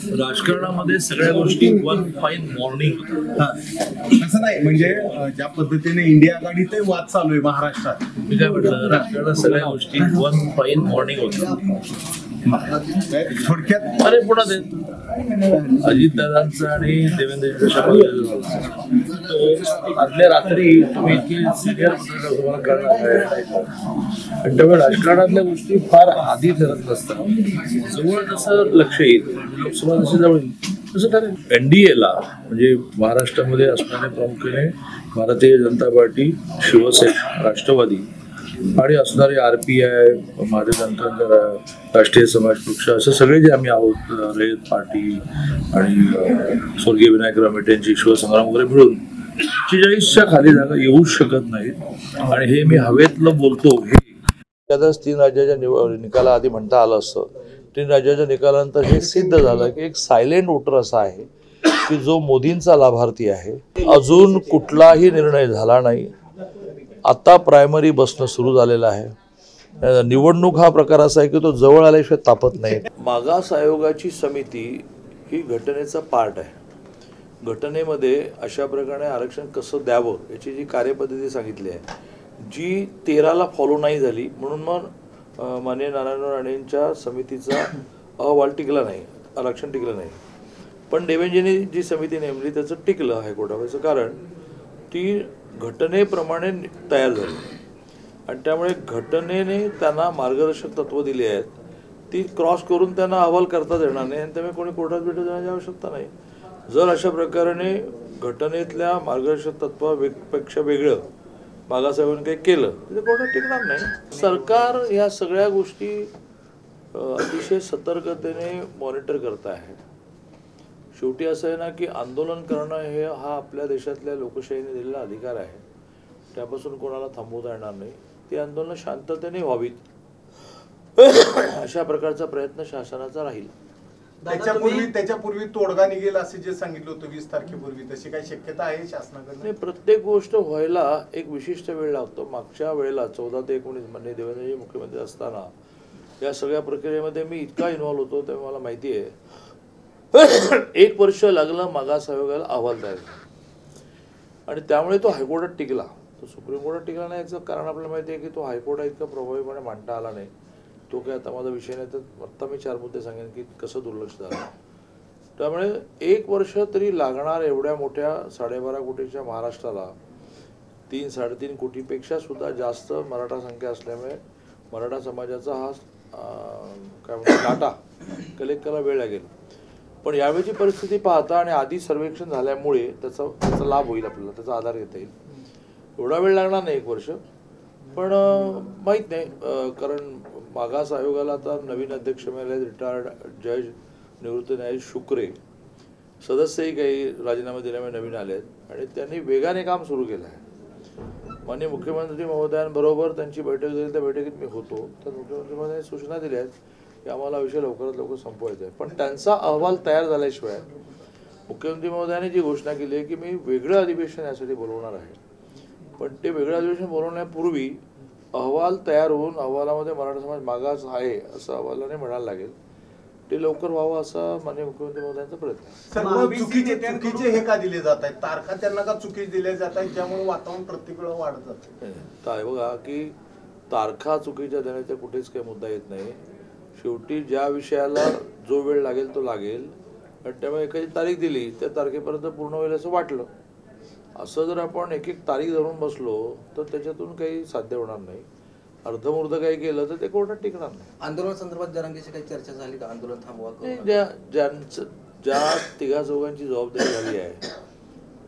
राजकारणामध्ये सगळ्या गोष्टी वन फाईन मॉर्निंग असं नाही, म्हणजे ज्या पद्धतीने इंडिया आघाडीतही वाद चालू आहे महाराष्ट्रात. मी काय म्हटलं, राजकारणात सगळ्या गोष्टी वन फाईन मॉर्निंग होत्या. थोडक्यात अरे पुन्हा ते अजितदादांचं आणि देवेंद्रजींचं शपथ आदल्या रात्री तुम्ही इतके सिनियर तुम्हाला करणार आणि त्यामुळे राजकारणातल्या गोष्टी फार आधी ठरत नसतात. जवळ जसं लक्ष येईल, लोकसभा जशी जवळ येईल तसं ठरेल. एनडीएला म्हणजे महाराष्ट्रामध्ये असणारे प्रामुख्याने भारतीय जनता पार्टी, शिवसेना, राष्ट्रवादी आणि असणारे RPI, भारतीय जनता राष्ट्रीय समाज पक्ष, असं सगळे जे आम्ही आहोत, रयत पार्टी आणि स्वर्गीय विनायकराव मेटेंची शिवसंग्राम वगैरे मिळून 46च्या खाली जागा येऊ शकत नाहीत. आणि हे मी हवेतलं बोलतो, हे त्यातच 3 राज्याच्या निकाला आधी म्हणता आलं असतं. 3 राज्याच्या निकालानंतर हे सिद्ध झालं की एक सायलेंट वोटर असा आहे की जो मोदींचा लाभार्थी आहे. अजून कुठलाही निर्णय झाला नाही. आता प्रायमरी बसणं सुरू झालेलं आहे. निवडणूक हा प्रकार असा आहे की तो जवळ आल्याशिवाय तापत नाही. मागास आयोगाची समिती ही घटनेचा पार्ट आहे. घटनेमध्ये अशा प्रकारे आरक्षण कसं द्यावं याची जी कार्यपद्धती सांगितली आहे, जी 13ला फॉलो नाही झाली, म्हणून मग माननीय नारायण राणेंच्या समितीचा अहवाल टिकला नाही, आरक्षण टिकलं नाही. पण देवेंजींनी जी समिती नेमली त्याचं टिकलं हायकोर्टाचं, कारण ती घटनेप्रमाणे तयार झाली आणि त्यामुळे घटनेने त्यांना मार्गदर्शक तत्व दिली आहेत. ती क्रॉस करून त्यांना अहवाल करताच येणार नाही आणि त्यामुळे कोणी कोर्टात भेट देण्याची आवश्यकता नाही. जर अशा प्रकारे घटनेतल्या मार्गदर्शक तत्वापेक्षा वेगळं मागासाहेबांनी काही केलं तर कोर्टात टिकणार नाही. सरकार या सगळ्या गोष्टी अतिशय सतर्कतेने मॉनिटर करत आहे. शेवटी असं आहे ना की आंदोलन करणं हे हा आपल्या देशातल्या लोकशाहीने दिलेला अधिकार आहे. त्यापासून कोणाला थांबवता येणार नाही. ती आंदोलनं शांततेने व्हावीत अशा प्रकारचा प्रयत्न शासनाचा राहील. त्याच्यापूर्वी तोडगा निघेल असे जे सांगितलं होतं 20 तारखेपूर्वी, तशी काही शक्यता आहे शासनाकडे? प्रत्येक गोष्ट व्हायला एक विशिष्ट वेळ लागतो. मागच्या वेळेला 14 ते 19 म्हणजे देवेंद्रजी मुख्यमंत्री असताना या सगळ्या प्रक्रियेमध्ये मी इतका इन्व्हॉल्व होतो तेव्हा मला माहिती आहे 1 वर्ष लागलं मागास आयोगाला अहवाल तयार आणि त्यामुळे तो हायकोर्टात टिकला. तो सुप्रीम कोर्टात टिकला नाही याचं कारण आपल्याला माहिती आहे की तो हायकोर्टात इतका प्रभावीपणे मांडता आला नाही. तो काय आता माझा विषय नाही, तर आत्ता मी 4 मुद्दे सांगेन की कसं दुर्लक्ष झालं. त्यामुळे 1 वर्ष तरी लागणार एवढ्या मोठ्या 12.5 कोटीच्या महाराष्ट्राला 3-3.5 कोटीपेक्षा सुद्धा जास्त मराठा संख्या असल्यामुळे मराठा समाजाचा हा काय म्हणतात डाटा कलेक्ट करायला वेळ लागेल. पण यावेळीची परिस्थिती पाहता आणि आधी सर्वेक्षण झाल्यामुळे त्याचा लाभ होईल, आपल्याला त्याचा आधार घेता येईल. एवढा वेळ लागणार नाही 1 वर्ष, पण माहीत नाही. कारण मागास आयोगाला आता नवीन अध्यक्ष मिळाले, रिटायर्ड जज निवृत्त न्यायाधीश शुक्रे, सदस्यही काही राजीनामा दिल्यामुळे नवीन आले आहेत आणि त्यांनी वेगाने काम सुरू केलं आहे. माननीय मुख्यमंत्री महोदयांबरोबर त्यांची बैठक झाली, त्या बैठकीत मी होतो. तर मुख्यमंत्री महोदयांनी सूचना दिल्या आहेत की आम्हाला विषय लवकरात लवकर संपवायचा आहे. पण त्यांचा अहवाल तयार झाल्याशिवाय मुख्यमंत्री महोदयांनी जी घोषणा केली आहे की मी वेगळं अधिवेशन यासाठी बोलवणार आहे, पण ते वेगळं अधिवेशन बोलवण्यापूर्वी अहवाल तयार होऊन अहवालामध्ये मराठा समाज मागास आहे असं अहवालाने म्हणायला लागेल. ते लवकर व्हावं असा माननीय मुख्यमंत्री महोदयांचा प्रयत्न. चुकीचे हे का दिले जात आहेत, तारखा त्यांना का चुकीचे दिल्या जात आहेत, त्यामुळे वातावरण प्रत्येक वेळा वाढत जातं. काय बघा की तारखा चुकीच्या देण्याचा कुठेच काही मुद्दा येत नाही. शेवटी ज्या विषयाला जो वेळ लागेल तो लागेल आणि त्यामुळे एखादी तारीख दिली त्या तारखेपर्यंत पूर्ण होईल असं वाटलं. असं जर आपण एक तारीख धरून बसलो तर त्याच्यातून काही साध्य होणार नाही. अर्धमुर्ध काही केलं तर ते कोर्टात टिकणार नाही. आंदोलन संदर्भात जरांगेशी काही चर्चा झाली का? आंदोलन थांबवा ज्या 3 चौघांची जबाबदारी झाली आहे,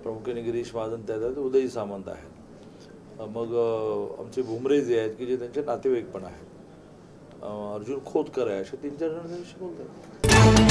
प्रामुख्याने गिरीश महाजन त्यात, उदय सामंत आहेत, मग आमचे भुमरे जे आहेत की जे त्यांचे नातेवाईक पण आहेत, अर्जुन खोतकर आहे, असे 3-4 जण त्यांच्याशी बोलतात.